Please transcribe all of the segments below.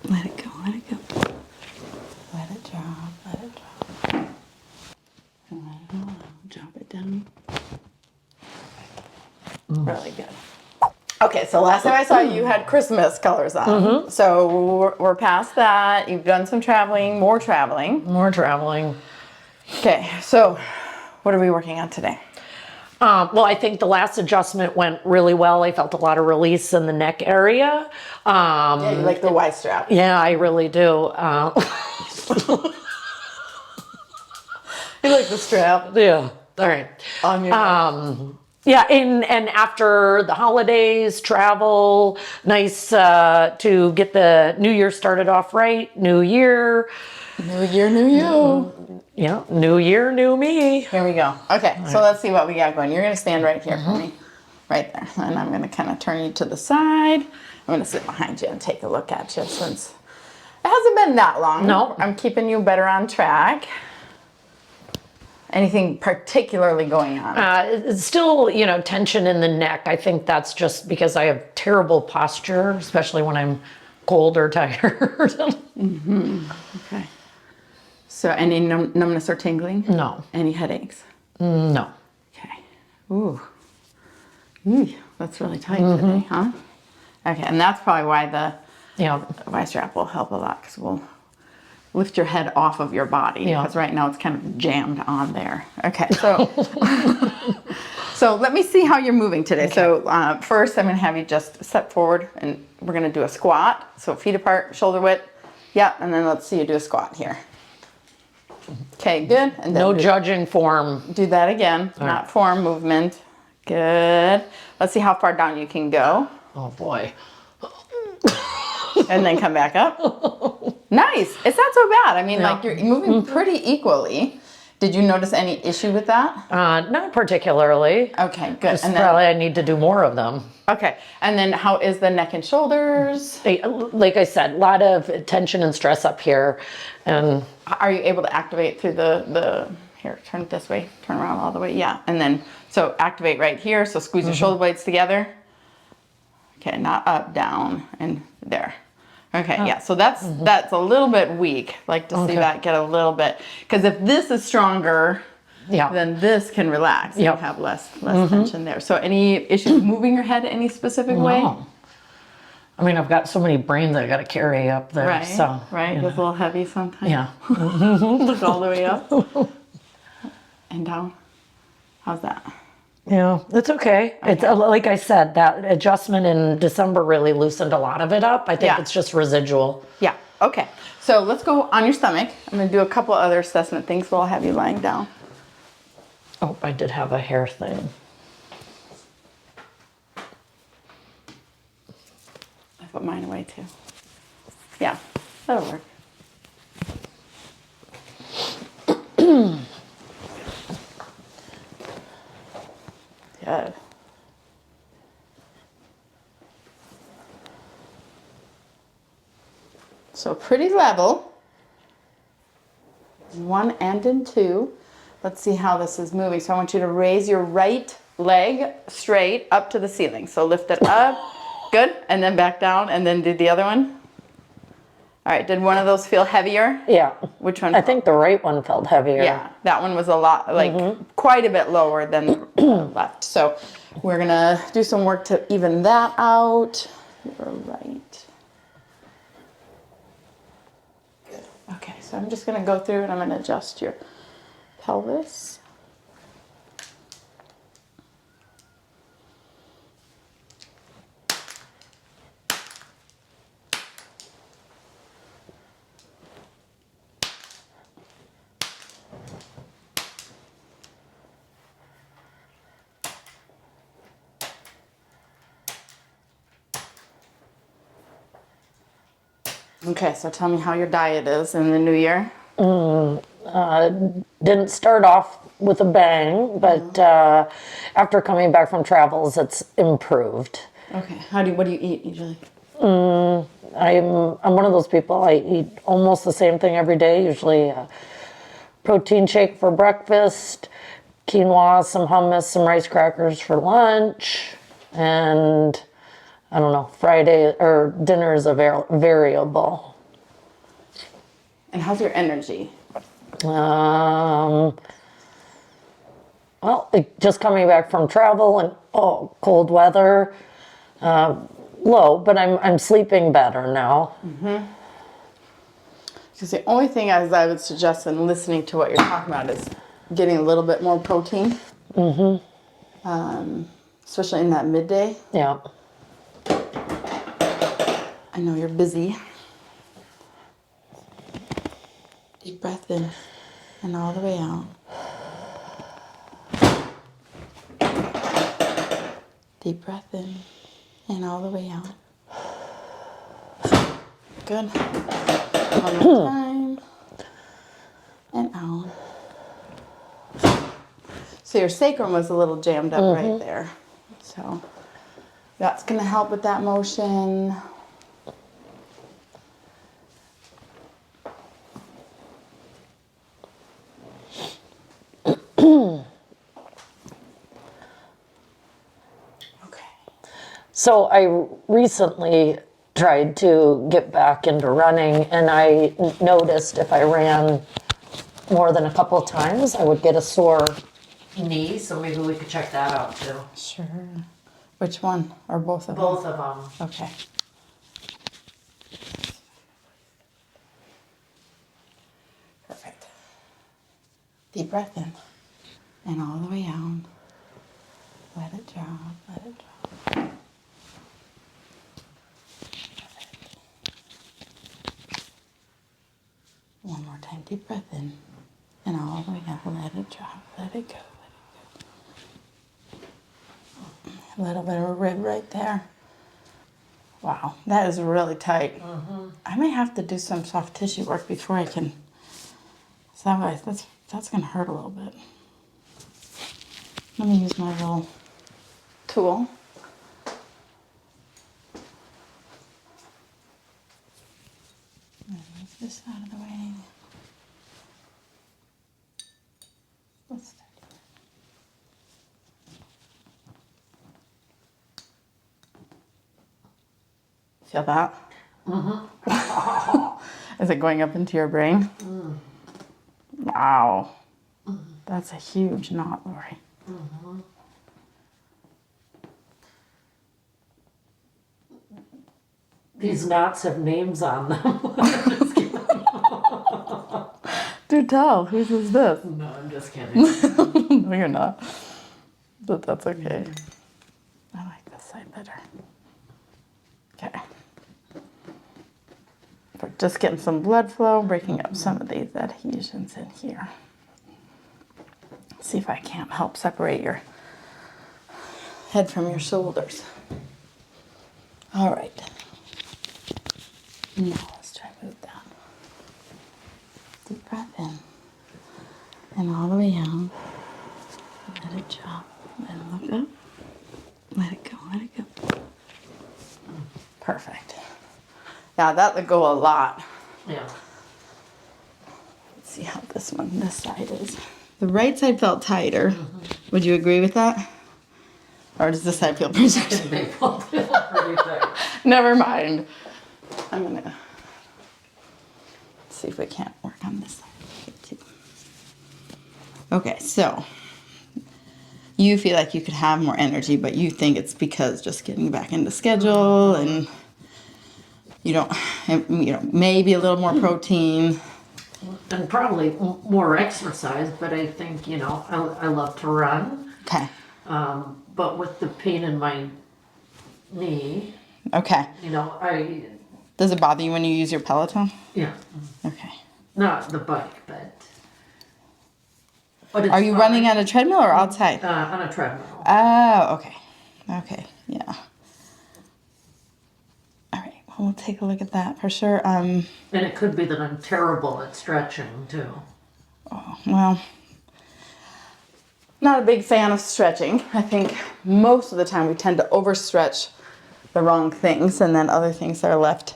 Let it go, let it go. Let it drop, let it drop. And let it all out. Drop it down. Really good. Okay, so last time I saw you, you had Christmas colors on. So we're past that. You've done some traveling, more traveling. More traveling. Okay, so what are we working on today? Well, I think the last adjustment went really well. I felt a lot of release in the neck area. Yeah, you like the Y strap. Yeah, I really do. You like the strap Yeah, all right. on your neck. Yeah, and after the holidays, travel, nice to get the new year started off right. New year. New year, new you. Yeah, new year, new me. Here we go. Okay, so let's see what we got going. You're going to stand right here for me. Right there. And I'm going to kind of turn you to the side. I'm going to sit behind you and take a look at you since it hasn't been that long. No. I'm keeping you better on track. Anything particularly going on? It's still, tension in the neck. I think that's just because I have terrible posture, especially when I'm cold or tired. Okay. So any numbness or tingling? No. Any headaches? No. Okay. Ooh. That's really tight today, huh? Okay, and that's probably why the Y strap will help a lot, because we'll lift your head off of your body, because right now it's kind of jammed on there. Okay, so so let me see how you're moving today. Okay. So first I'm going to have you just step forward, and we're going to do a squat. So feet apart, shoulder width. Yeah, and then let's see you do a squat here. Okay, good. And then no judging form. Do that again, not form, movement. Good. Let's see how far down you can go. Oh boy. And then come back up. Nice. It's not so bad. I mean, like you're moving pretty equally. Did you notice any issue with that? Not particularly. Okay, good. Just probably I need to do more of them. Okay. And then how is the neck and shoulders? Like I said, a lot of tension and stress up here. And are you able to activate through the here, turn it this way, turn around all the way. Yeah. And then, so activate right here. So squeeze your shoulder blades together. Okay, not up, down, and there. Okay, yeah, so that's a little bit weak. Like to see that get a little bit, because if this is stronger, then this can relax and have less tension there. So any issues moving your head any specific way? I mean, I've got so many brains I got to carry up there. Right, so, right. It's a little heavy sometimes. Yeah. Look all the way up and down. How's that? Yeah, it's okay. It's like I said, that adjustment in December really loosened a lot of it up. I think it's just residual. Yeah. Okay. So let's go on your stomach. I'm going to do a couple other assessment things, so I'll have you lying down. Oh, I did have a hair thing. I put mine away too. Yeah, that'll work. Good. So pretty level. 1 and in 2. Let's see how this is moving. So I want you to raise your right leg straight up to the ceiling. So lift it up. Good. And then back down, and then do the other one. All right. Did one of those feel heavier? Yeah. Which one? I think the right one felt heavier. Yeah. That one was a lot, like quite a bit lower than the left. So we're going to do some work to even that out. You're right. Good. Okay. So I'm just going to go through and I'm going to adjust your pelvis. Okay, so tell me how your diet is in the new year. Didn't start off with a bang, but after coming back from travels, it's improved. Okay, what do you eat usually? I'm one of those people, I eat almost the same thing every day, usually a protein shake for breakfast, quinoa, some hummus, some rice crackers for lunch, and I don't know, Friday or dinner is a variable. And how's your energy? Well, just coming back from travel and cold weather, low, but I'm sleeping better now. Because the only thing as I would suggest in listening to what you're talking about is getting a little bit more protein. Especially in that midday. Yeah. I know you're busy. Deep breath in and all the way out. Deep breath in and all the way out. Good. One more time. And out. So your sacrum was a little jammed up right there. So that's going to help with that motion. So I recently tried to get back into running, and I noticed if I ran more than a couple of times, I would get a sore knee. So maybe we could check that out too. Sure. Which one? Or both of them? Both of them. Okay. Perfect. Deep breath in and all the way out. Let it drop, let it drop. One more time, deep breath in and all the way out. Let it drop, let it go, let it go. A little bit of a rib right there. Wow, that is really tight. I may have to do some soft tissue work before I can. So otherwise, that's gonna hurt a little bit. Let me use my little tool. Move this out of the way. Let's start. Feel that? Is it going up into your brain? Wow. That's a huge knot, Lori. These knots have names on them. Do tell. Whose is this? No, I'm just kidding. No, you're not. But that's okay. I like this side better. Okay. We're just getting some blood flow, breaking up some of these adhesions in here. See if I can't help separate your head from your shoulders. All right. Now let's try to move down. Deep breath in and all the way out. Let it drop and look up. Let it go, let it go. Perfect. Now that would go a lot. Yeah. Let's see how this side is. The right side felt tighter. Would you agree with that? Or does this side feel pretty tight? Never mind. I'm gonna see if we can't work on this side too. Okay, so you feel like you could have more energy, but you think it's because just getting back into schedule and you don't, maybe a little more protein. And probably more exercise, but I think, I love to run. Okay. But with the pain in my knee, Okay. I... Does it bother you when you use your Peloton? Yeah. Okay. Not the bike, but it's Are you fine. running on a treadmill or outside? On a treadmill. Oh, okay. Okay, yeah. All right, well, we'll take a look at that for sure. And it could be that I'm terrible at stretching, too. Oh, well, not a big fan of stretching. I think most of the time we tend to overstretch the wrong things, and then other things that are left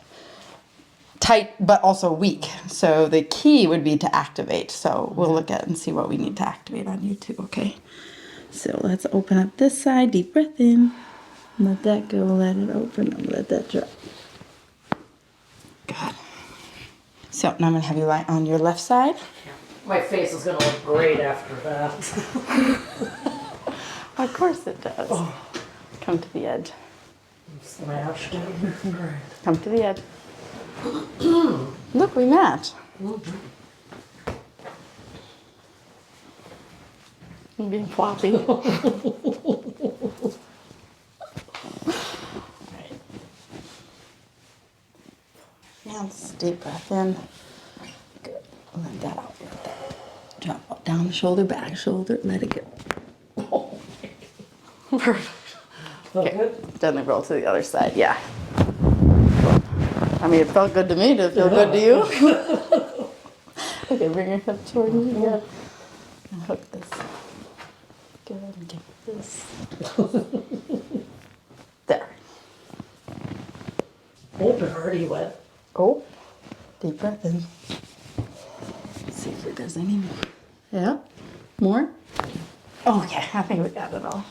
tight but also weak. So the key would be to activate. So we'll look at and see what we need to activate on you too, okay? So let's open up this side. Deep breath in. Let that go. Let it open and let that drop. Good. So now I'm gonna have you lie on your left side. My face is gonna look great after that. Of course it does. Oh. Come to the edge. Smashed it. Great. Come to the edge. Look, we match. I'm being floppy. Right. Hands, deep breath in. Good. Let that out. Let that drop down the shoulder, back shoulder. Let it go. Perfect. Okay. Then we roll to the other side. Yeah. I mean, it felt good to me. Did it feel good to you? Okay, bring your hip toward me again. And hook this. Good. And give this. There. Oh, it's already wet. Oh. Deep breath in. Let's see if there's any more. Yeah? More? Oh, okay. I think we got it all.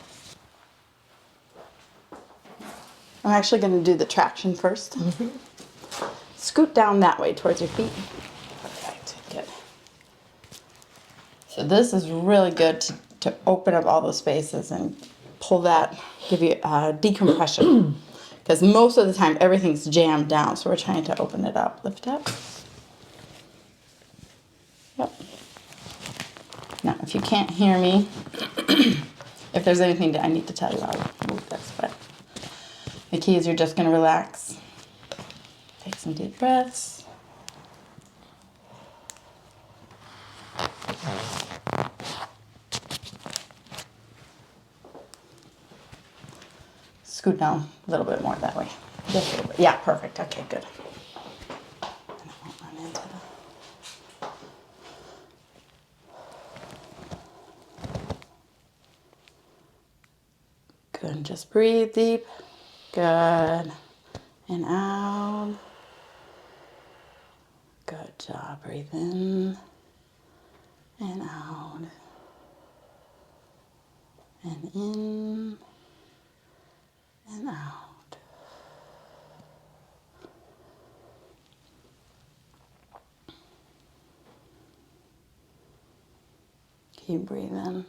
I'm actually going to do the traction first. Scoot down that way towards your feet. Perfect. Good. So this is really good to open up all those spaces and pull that, give you decompression. Because most of the time everything's jammed down, so we're trying to open it up. Lift up. Yep. Now, if you can't hear me, if there's anything that I need to tell you, I'll move this. But the key is you're just going to relax. Take some deep breaths. Scoot down a little bit more that way. Just a little bit. Yeah, perfect. Okay, good. And I won't run into the... Good. Just breathe deep. Good. And out. Good job. Breathe in and out. And in and out. Keep breathing.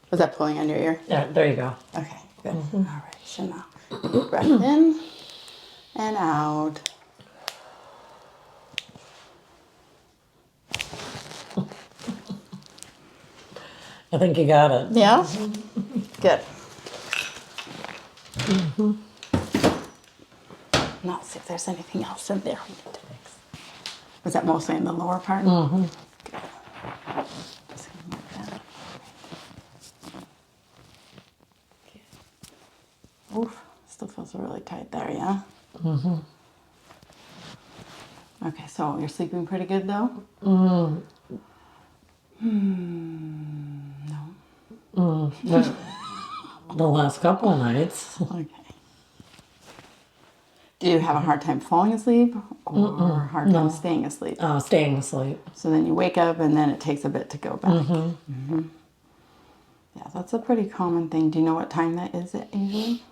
Was that pulling on your ear? Yeah, there you go. Okay, good. All right, so now breath in and out. I think you got it. Yeah? Good. Now let's see if there's anything else in there we need to fix. Was that mostly in the lower part? Mm-hmm. Good. Just gonna mark that. Okay. Oof, still feels really tight there, yeah? Mm-hmm. Okay, so you're sleeping pretty good though? No. The last couple of nights. Okay. Do you have a hard time falling asleep or a hard time staying asleep? Staying asleep. So then you wake up and then it takes a bit to go back. Yeah, that's a pretty common thing. Do you know what time that is usually?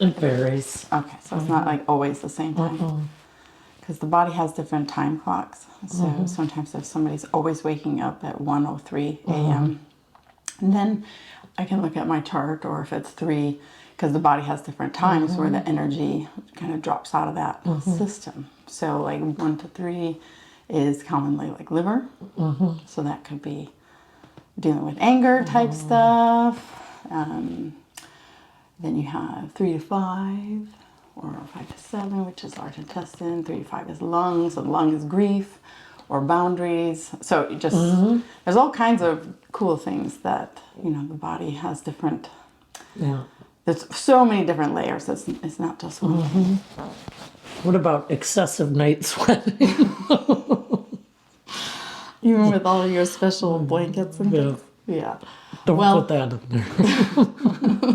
It varies. Okay, so it's not like always the same time. Because the body has different time clocks. So sometimes if somebody's always waking up at 1:03 a.m., and then I can look at my chart, or if it's 3, because the body has different times where the energy kind of drops out of that system. So like 1 to 3 is commonly like liver. So that could be dealing with anger type stuff. Then you have 3 to 5, or 5 to 7, which is large intestine. 3 to 5 is lungs, so the lung is grief or boundaries. So it just, there's all kinds of cool things that, you know, the body has different, there's so many different layers. It's not just one thing. What about excessive night sweating? Even with all your special blankets and things? Yeah. Don't put that in there.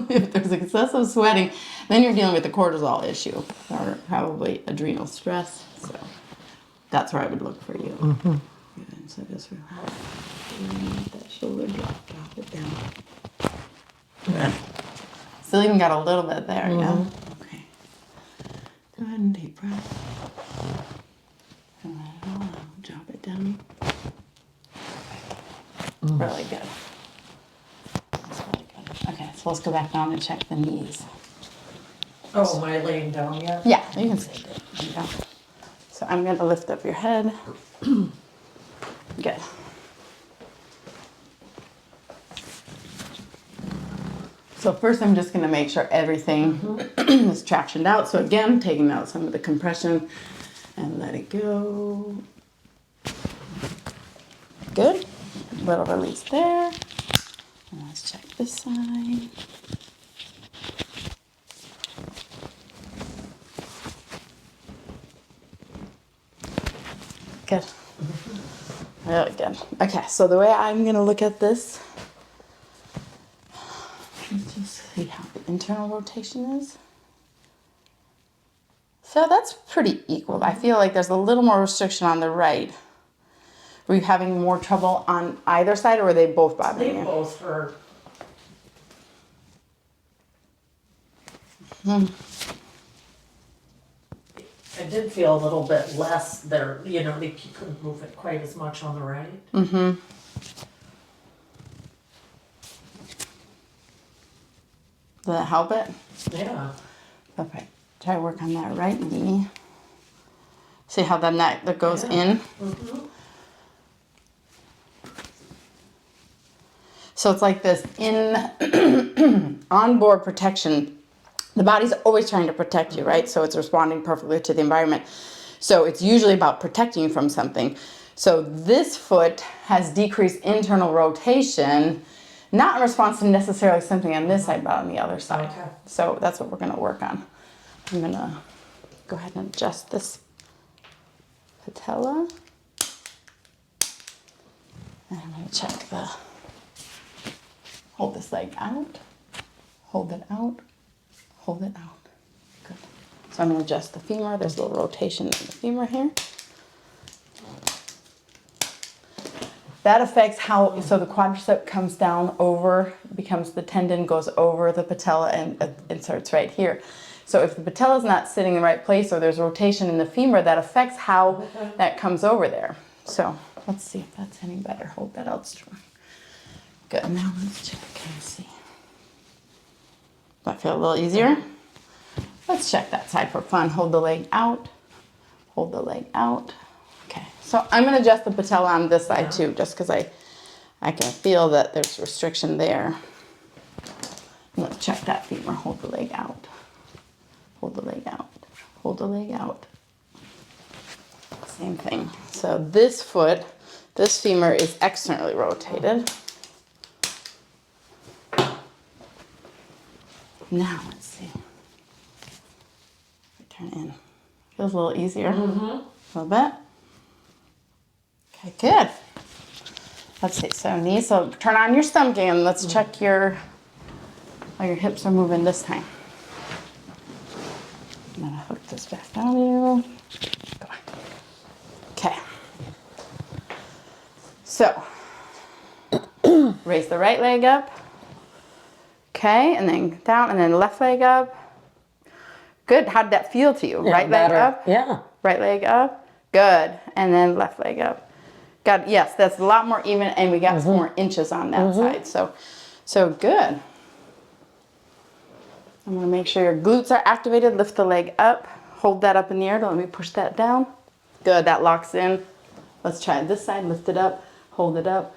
If there's excessive sweating, then you're dealing with the cortisol issue, or probably adrenal stress. So that's where I would look for you. Good. So just relax. Let that shoulder drop it down. Good. Still even got a little bit there, yeah? Okay. So let's go back down and check the knees. Oh, am I laying down yet? Yeah, you can stay good. There you go. So I'm going to lift up your head. Good. So first I'm just going to make sure everything is tractioned out. So again, taking out some of the compression and let it go. Good. Little release there. And let's check this side. Good. Really good. Okay, so the way I'm going to look at this, let's just see how the internal rotation is. So that's pretty equal. I feel like there's a little more restriction on the right. Were you having more trouble on either side, or were they both bothering you? They both hurt. I did feel a little bit less there, you know, they couldn't move it quite as much on the right. Mm-hmm. Does that help it? Yeah. Okay. Try to work on that right knee. See how the neck that goes in? Mm-hmm. So it's like this onboard protection. The body's always trying to protect you, right? So it's responding perfectly to the environment. So it's usually about protecting you from something. So this foot has decreased internal rotation, not in response to necessarily something on this side, but on the other side. Okay. So that's what we're going to work on. I'm going to go ahead and adjust this patella. And I'm going to check the, hold this leg out, hold it out, hold it out. Good. So I'm going to adjust the femur. There's a little rotation in the femur here. That affects how, so the quadricep comes down over, becomes the tendon, goes over the patella and inserts right here. So if the patella is not sitting in the right place or there's rotation in the femur, that affects how that comes over there. So let's see if that's any better. Hold that out strong. Good. Now let's check and see. That feel a little easier? Let's check that side for fun. Hold the leg out. Hold the leg out. Okay. So I'm going to adjust the patella on this side too, just because I can feel that there's restriction there. Let's check that femur. Hold the leg out. Hold the leg out. Hold the leg out. Same thing. So this foot, this femur is externally rotated. Now let's see. Turn in. Feels a little easier. A little bit. Okay, good. Let's see. So knees. So turn on your stomach and let's check how your hips are moving this time. I'm gonna hook this back down to you. Go on. Okay. So raise the right leg up. Okay, and then down, and then left leg up. Good. How did that feel to you? Yeah, right better. leg up? Yeah. Right leg up. Good. And then left leg up. Got, yes, that's a lot more even, and we got some more inches on that side. So good. I'm going to make sure your glutes are activated. Lift the leg up. Hold that up in the air. Don't let me push that down. Good. That locks in. Let's try this side. Lift it up. Hold it up.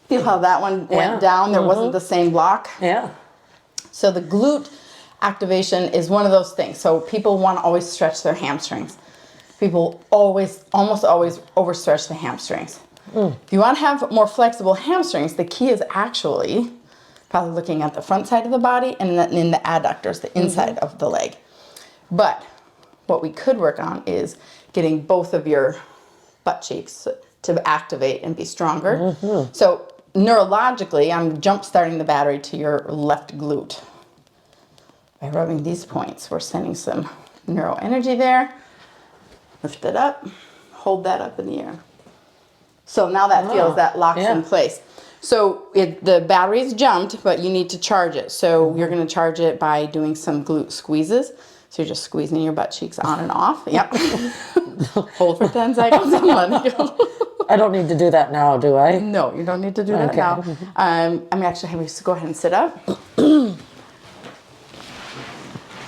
Feel how that one went down. There wasn't the same block. Yeah. So the glute activation is one of those things. So people want to always stretch their hamstrings. People almost always overstretch the hamstrings. If you want to have more flexible hamstrings, the key is actually probably looking at the front side of the body and in the adductors, the inside of the leg. But what we could work on is getting both of your butt cheeks to activate and be stronger. So neurologically, I'm jump starting the battery to your left glute. By rubbing these points, we're sending some neural energy there. Lift it up, hold that up in the air. So now that feels, that locks in place. So the battery's jumped, but you need to charge it. So you're going to charge it by doing some glute squeezes. So you're just squeezing your butt cheeks on and off. Yep. Hold for 10 seconds and let it go. I don't need to do that now, do I? No, you don't need to do that now. I'm actually having you go ahead and sit up.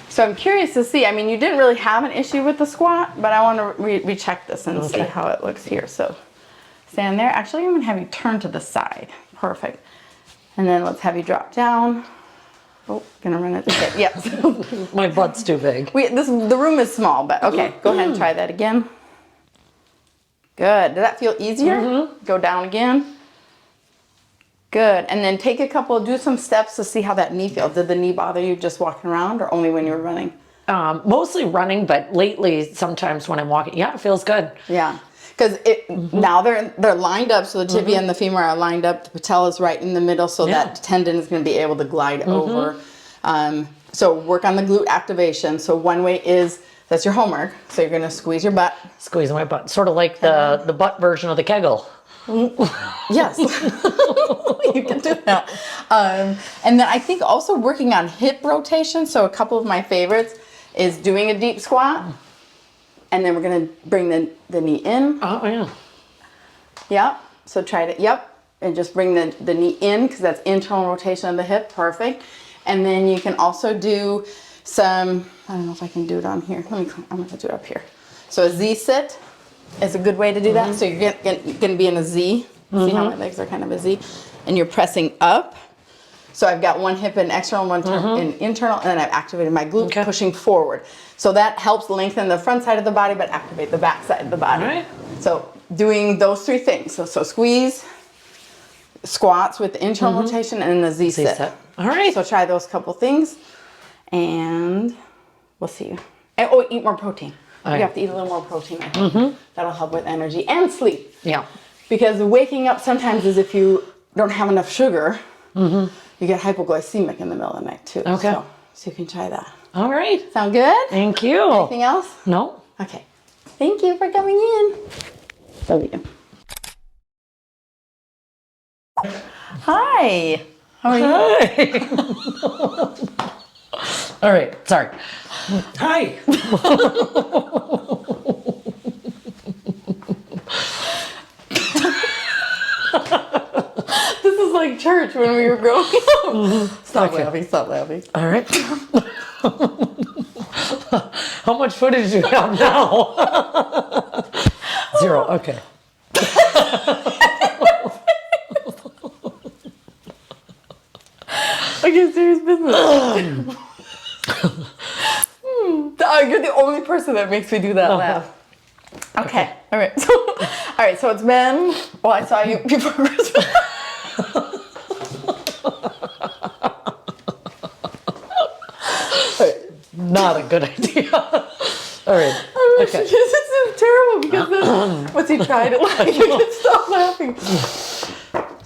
So I'm curious to see, I mean, you didn't really have an issue with the squat, but I want to recheck this and see how it looks here. So stand there. Actually, I'm going to have you turn to the side. Perfect. And then let's have you drop down. Oh, gonna run it this way. Yes. My butt's too big. The room is small, but okay. Go ahead and try that again. Good. Does that feel easier? Go down again. Good. And then do some steps to see how that knee feels. Did the knee bother you just walking around or only when you were running? Mostly running, but lately sometimes when I'm walking, yeah, it feels good. Yeah. Because now they're lined up, so the tibia and the femur are lined up. The patella is right in the middle, so that tendon is going to be able to glide over. So work on the glute activation. So one way is, that's your homework. So you're going to squeeze your butt. Squeeze my butt, sort of like the butt version of the Kegel. Yes, you can do that. And then I think also working on hip rotation. So a couple of my favorites is doing a deep squat. And then we're going to bring the knee in. Oh, yeah. Yep. So try to, and just bring the knee in because that's internal rotation of the hip. Perfect. And then you can also do some, I don't know if I can do it on here. I'm going to do it up here. So a Z sit is a good way to do that. So you're going to be in a Z. See how my legs are kind of a Z? And you're pressing up. So I've got one hip in external, one in internal, and then I've activated my glute, pushing forward. So that helps lengthen the front side of the body, but activate the back side of the body. All right. So doing those three things. So squeeze, squats with the internal rotation, and then the Z sit. All right. So try those couple things, and we'll see you. And, eat more protein. You have to eat a little more protein. I think. That'll help with energy and sleep. Yeah. Because waking up sometimes is if you don't have enough sugar, you get hypoglycemic in the middle of the night too. Okay. So you can try that. All right. Sound good? Thank you. Anything else? No. Okay. Thank you for coming in. Love you. Hi. How are you? All right. Sorry. Hi. This is like church when we were growing up. Stop laughing. Stop laughing. All right. How much footage do you have now? 0. Okay. Okay, serious business. You're the only person that makes me do that laugh. Okay. All right. So it's been. Well, I saw you before Christmas. Not a good idea. All right. Okay. This is terrible because then once you tried it, you can stop laughing.